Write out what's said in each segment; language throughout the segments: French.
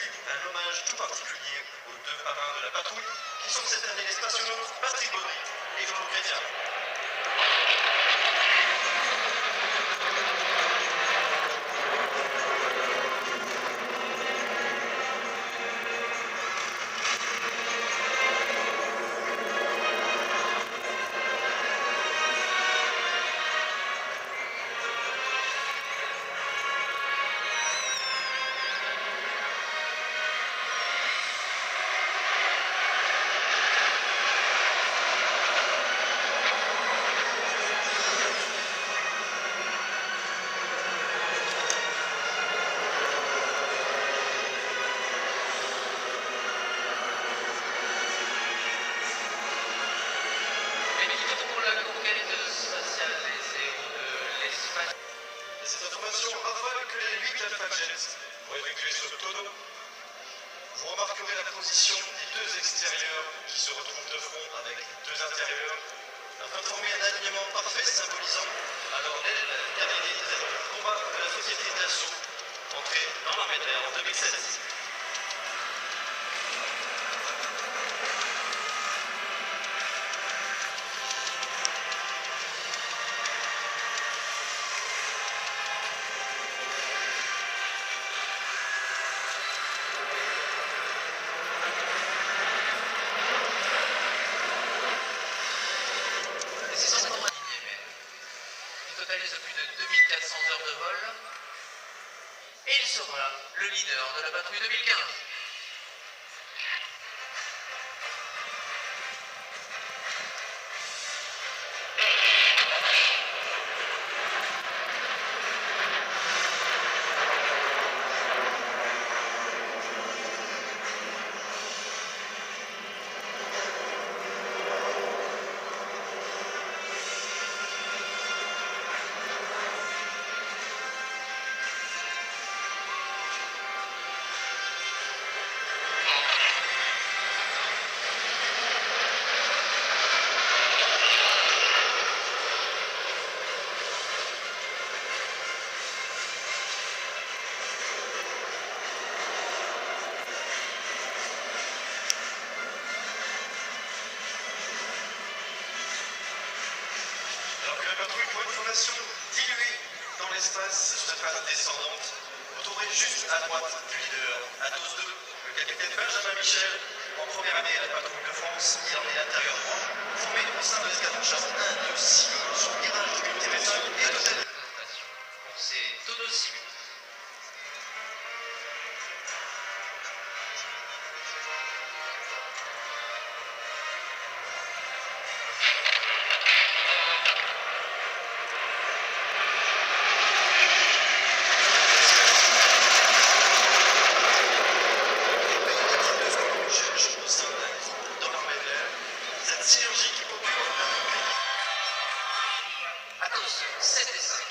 constitue un hommage tout particulier aux deux parrains de la patrouille, qui sont cette année les spationautes Patrick Baudry et Jean Chrétien. Cette information rafale que les 8 Alpha Jets vont effectuer ce tonneau. Vous remarquerez la position des deux extérieurs qui se retrouvent de front avec les deux intérieurs, afin de former un alignement parfait symbolisant alors l'aile dernier des avions de combat de la société d'assaut, entrée dans l'armée de l'air en 2007. Totalise plus de 2400 heures de vol et il sera le leader de la patrouille 2015. Pour une formation diluée dans l'espace sur cette phase descendante, vous trouverez juste à droite du leader, Athos 2, le capitaine Benjamin Michel, en première année à la patrouille de France, il en est l'intérieur droit, formé au sein de l'escadron chasse 1 de Simon sur Mirage 2005 et de Z. Pour ces tonneaux simulés. Athos 7 et 5.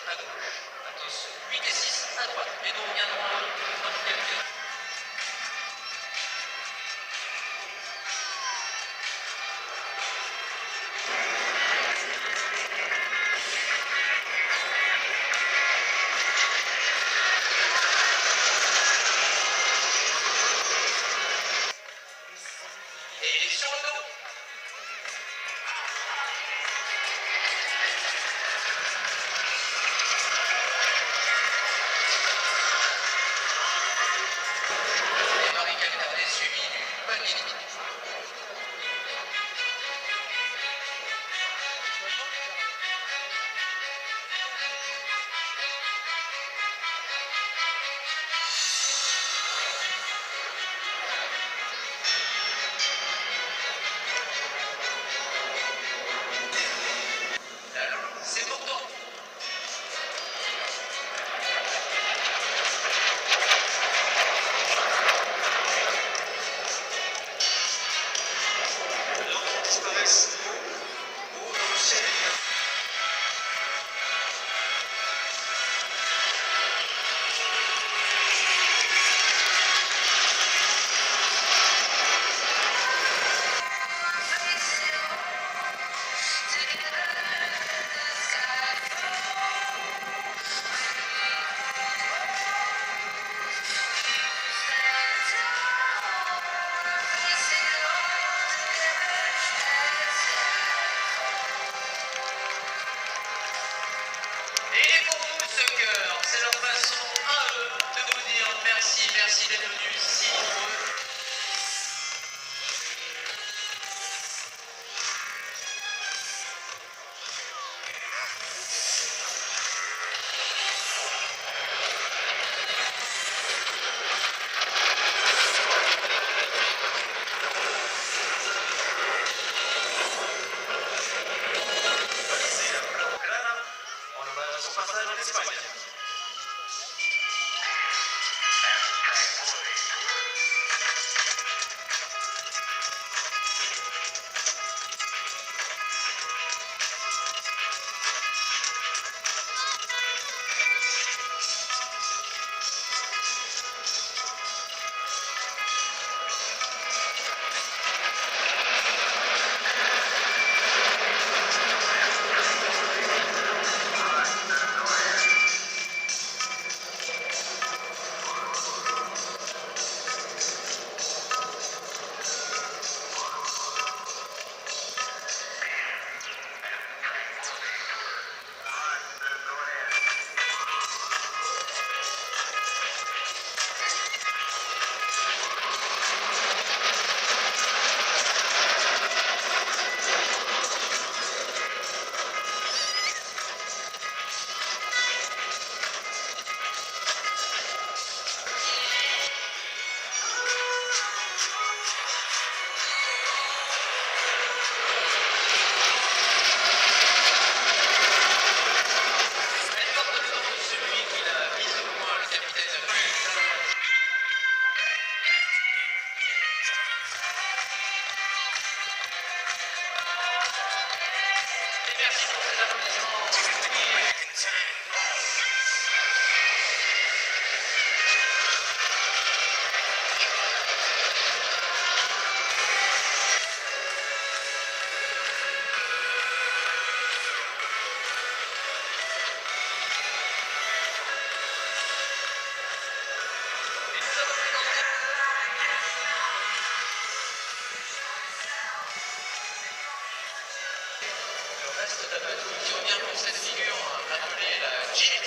la patrouille qui revient pour cette figure appelée la Jinx.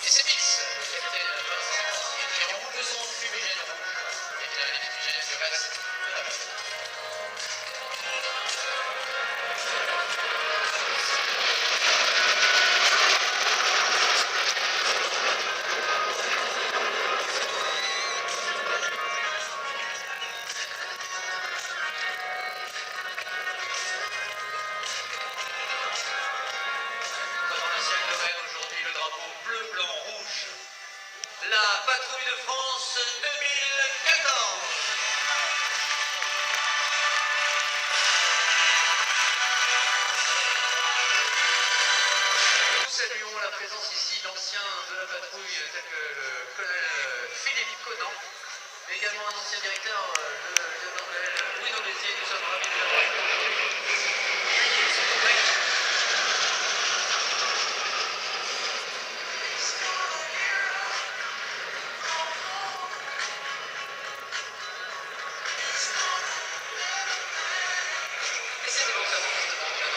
Et c'est Mix, le capitaine Vincent, qui roule son fumigène rouge et qui a les fumigènes du reste de la bataille. Aujourd'hui le drapeau bleu, blanc, rouge. La patrouille de France 2014. Nous saluons la présence ici d'anciens de la patrouille tels que le colonel Philippe Conan, mais également un ancien directeur, le lieutenant-colonel Bruno Bézier. Nous sommes ravis de l'avoir avec nous aujourd'hui. Et c'est donc ça justement que la